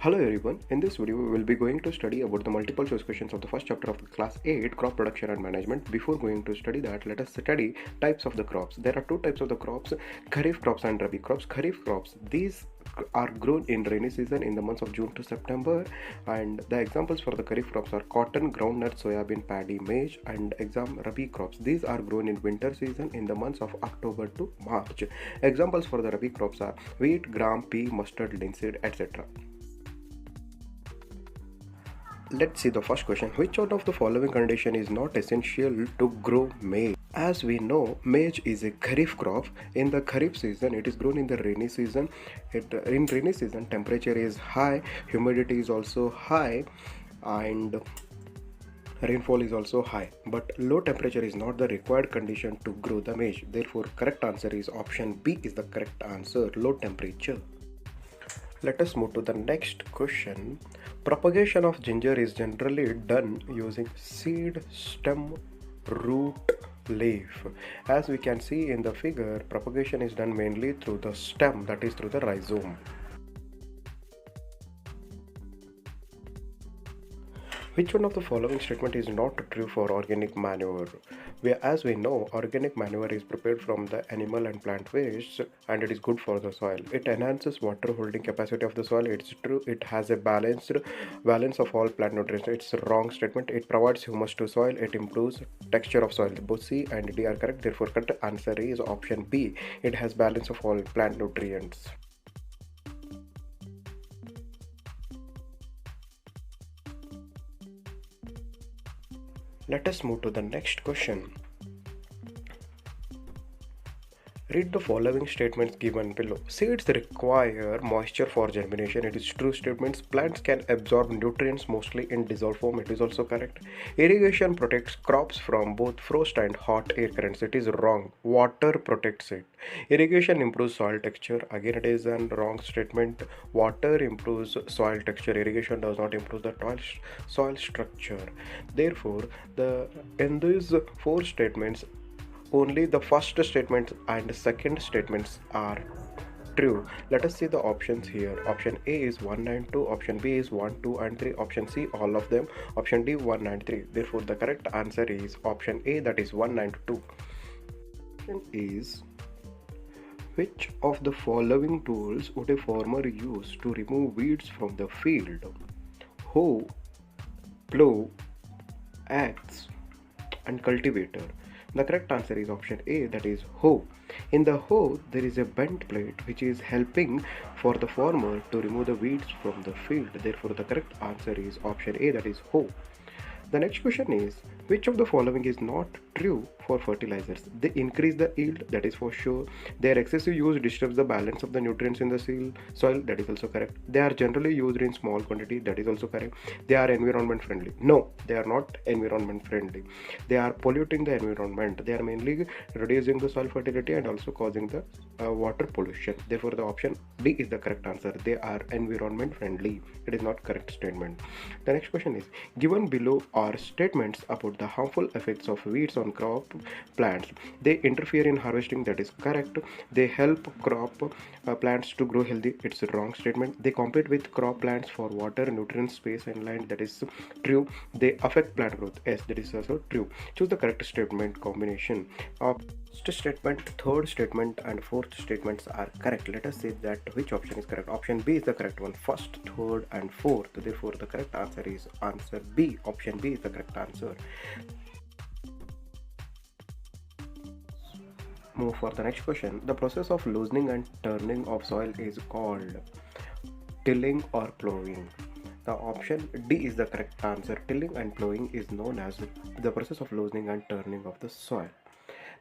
Hello everyone, in this video we will be going to study about the multiple choice questions of the first chapter of the class 8 crop production and management. Before going to study that, let us study types of the crops. There are two types of the crops, kharif crops and rabi crops. Kharif crops, these are grown in rainy season in the months of June to September, and the examples for the kharif crops are cotton, groundnut, soybean, paddy, maize, and rabi crops. These are grown in winter season in the months of October to March. Examples for the rabi crops are wheat, gram, pea, mustard, linseed, etc. Let's see the first question. Which out of the following condition is not essential to grow maize? As we know, maize is a kharif crop. In the kharif season, it is grown in the rainy season. In rainy season, temperature is high, humidity is also high, and rainfall is also high. But low temperature is not the required condition to grow the maize. Therefore, correct answer is option B is the correct answer, low temperature. Let us move to the next question. Propagation of ginger is generally done using seed, stem, root, leaf. As we can see in the figure, propagation is done mainly through the stem, that is through the rhizome. Which one of the following statement is not true for organic manure? As we know, organic manure is prepared from the animal and plant waste, and it is good for the soil. It enhances water holding capacity of the soil. It's true. It has a balance of all plant nutrients. It's a wrong statement. It provides humus to soil. It improves texture of soil. Both C and D are correct. Therefore, correct answer is option B. It has balance of all plant nutrients. Let us move to the next question. Read the following statements given below. Seeds require moisture for germination. It is true statements. Plants can absorb nutrients mostly in dissolved form. It is also correct. Irrigation protects crops from both frost and hot air currents. It is wrong. Water protects it. Irrigation improves soil texture. Again, it is a wrong statement. Water improves soil texture. Irrigation does not improve the soil structure. Therefore, in these four statements, only the first statement and second statements are true. Let us see the options here. Option A is 1 and 2, option B is 1, 2 and 3, option C all of them, option D 1 and 3. Therefore the correct answer is option A, that is 1 and 2. Question is, which of the following tools would a farmer use to remove weeds from the field? Hoe, plough, axe and cultivator. The correct answer is option A, that is hoe. In the hoe, there is a bent plate which is helping for the farmer to remove the weeds from the field. Therefore, the correct answer is option A, that is hoe. The next question is, which of the following is not true for fertilizers? They increase the yield, that is for sure. Their excessive use disturbs the balance of the nutrients in the soil, that is also correct. They are generally used in small quantity, that is also correct. They are environment friendly. No, they are not environment friendly. They are polluting the environment. They are mainly reducing the soil fertility and also causing the water pollution. Therefore, the option D is the correct answer. They are environment friendly. It is not correct statement. The next question is, given below are statements about the harmful effects of weeds on crop plants. They interfere in harvesting, that is correct. They help crop plants to grow healthy. It's a wrong statement. They compete with crop plants for water, nutrients, space and land, that is true. They affect plant growth, yes, that is also true. Choose the correct statement combination. First statement, third statement and fourth statements are correct. Let us see that which option is correct. Option B is the correct one. First, third and fourth. Therefore, the correct answer is answer B. Option B is the correct answer. Move for the next question. The process of loosening and turning of soil is called tilling or ploughing. The option D is the correct answer. Tilling and ploughing is known as the process of loosening and turning of the soil.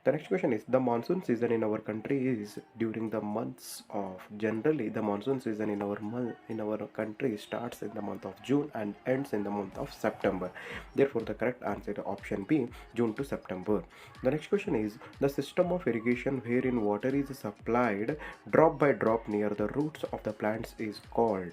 The next question is, the monsoon season in our country is during the months of, generally the monsoon season in our country starts in the month of June and ends in the month of September. Therefore, the correct answer is option B, June to September. The next question is, the system of irrigation wherein water is supplied drop by drop near the roots of the plants is called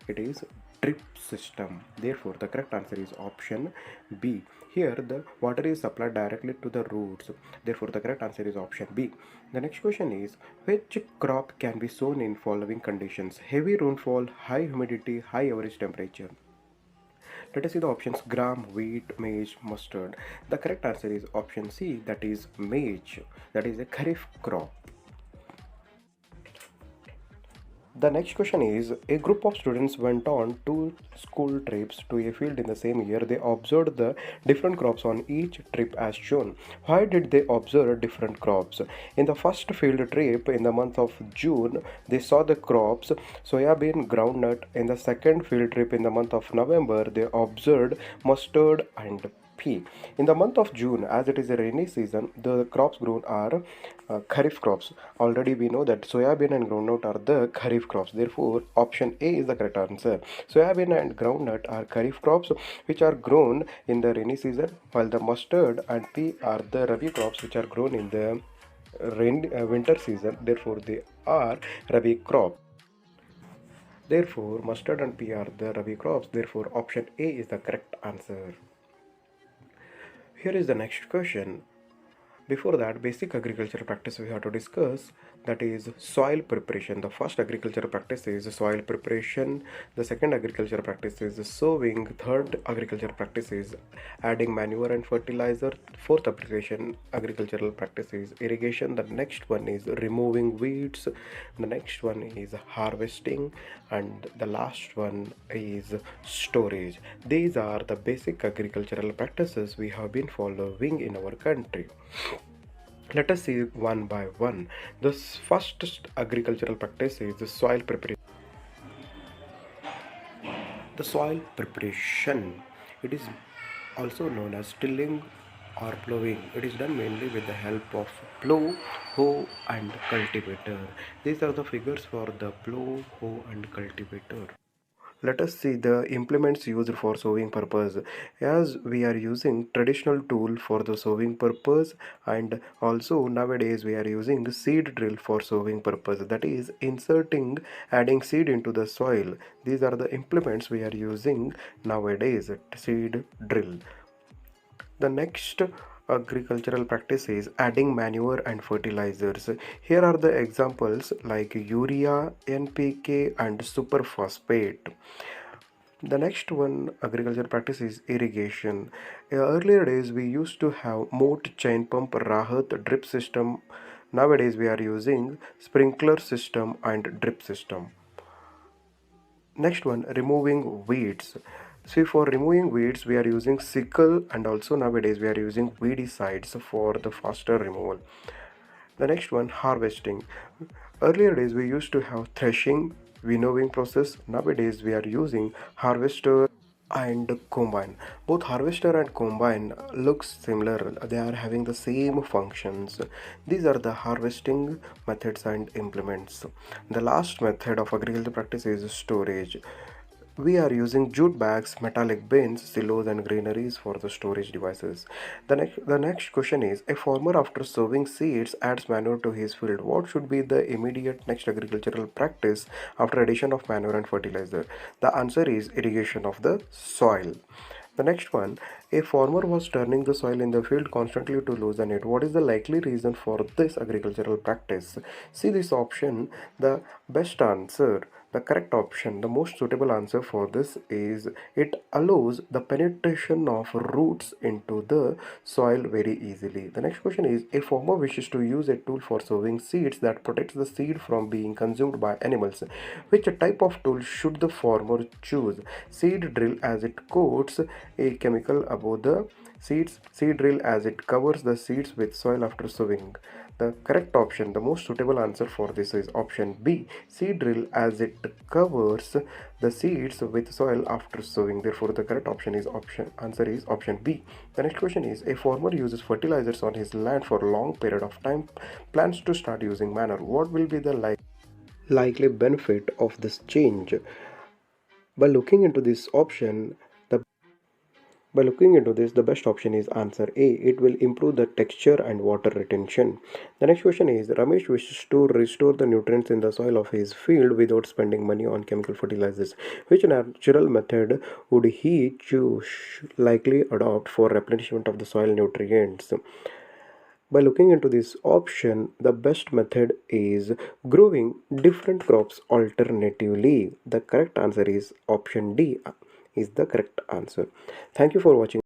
It is drip system. Therefore, the correct answer is option B. Here, the water is supplied directly to the roots. Therefore, the correct answer is option B. The next question is, which crop can be sown in following conditions? Heavy rainfall, high humidity, high average temperature. Let us see the options: gram, wheat, maize, mustard. The correct answer is option C, that is maize. That is a kharif crop. The next question is, a group of students went on two school trips to a field in the same year. They observed the different crops on each trip as shown. Why did they observe different crops? In the first field trip in the month of June, they saw the crops soybean, groundnut. In the second field trip in the month of November, they observed mustard and pea. In the month of June, as it is a rainy season, the crops grown are kharif crops. Already we know that soybean and groundnut are the kharif crops. Therefore, option A is the correct answer. Soybean and groundnut are kharif crops which are grown in the rainy season, while the mustard and pea are the rabi crops which are grown in the winter season. Therefore, they are rabi crop. Therefore, mustard and pea are the rabi crops. Therefore, option A is the correct answer. Here is the next question. Before that, basic agricultural practice we have to discuss, that is soil preparation. The first agricultural practice is soil preparation. The second agricultural practice is sowing. Third agricultural practice is adding manure and fertilizer. Fourth application agricultural practice is irrigation. The next one is removing weeds. The next one is harvesting, and the last one is storage. These are the basic agricultural practices we have been following in our country. Let us see one by one. The first agricultural practice is the soil preparation. The soil preparation, it is also known as tilling or ploughing. It is done mainly with the help of plough, hoe and cultivator. These are the figures for the plough, hoe and cultivator. Let us see the implements used for sowing purpose. As we are using traditional tool for the sowing purpose, and also nowadays we are using seed drill for sowing purpose, that is inserting, adding seed into the soil. These are the implements we are using nowadays, seed drill. The next agricultural practice is adding manure and fertilizers. Here are the examples like urea, NPK and superphosphate. The next one agriculture practice is irrigation. In earlier days we used to have moat, chain pump, rahat, drip system. Nowadays we are using sprinkler system and drip system. Next one, removing weeds. See, for removing weeds we are using sickle, and also nowadays we are using weedicides for the faster removal. The next one, harvesting. Earlier days we used to have threshing, winnowing process. Nowadays we are using harvester and combine. Both harvester and combine looks similar. They are having the same functions. These are the harvesting methods and implements. The last method of agricultural practice is storage. We are using jute bags, metallic bins, silos and granaries for the storage devices. The next question is, a farmer after sowing seeds adds manure to his field. What should be the immediate next agricultural practice after addition of manure and fertilizer? The answer is irrigation of the soil. The next one, a farmer was turning the soil in the field constantly to loosen it. What is the likely reason for this agricultural practice? See this option, the best answer. The correct option, the most suitable answer for this is, it allows the penetration of roots into the soil very easily. The next question is, a farmer wishes to use a tool for sowing seeds that protects the seed from being consumed by animals. Which type of tool should the farmer choose? Seed drill, as it coats a chemical above the seeds. Seed drill, as it covers the seeds with soil after sowing. The correct option, the most suitable answer for this is option B, seed drill, as it covers the seeds with soil after sowing. Therefore, the correct option is answer is option B. The next question is, a farmer uses fertilizers on his land for a long period of time, plans to start using manure. What will be the likely benefit of this change? By looking into this option, the By looking into this, the best option is answer A. It will improve the texture and water retention. The next question is Ramesh wishes to restore the nutrients in the soil of his field without spending money on chemical fertilizers. Which natural method would he choose likely adopt for replenishment of the soil nutrients? By looking into this option, the best method is growing different crops alternatively. The correct answer is option D is the correct answer. Thank you for watching.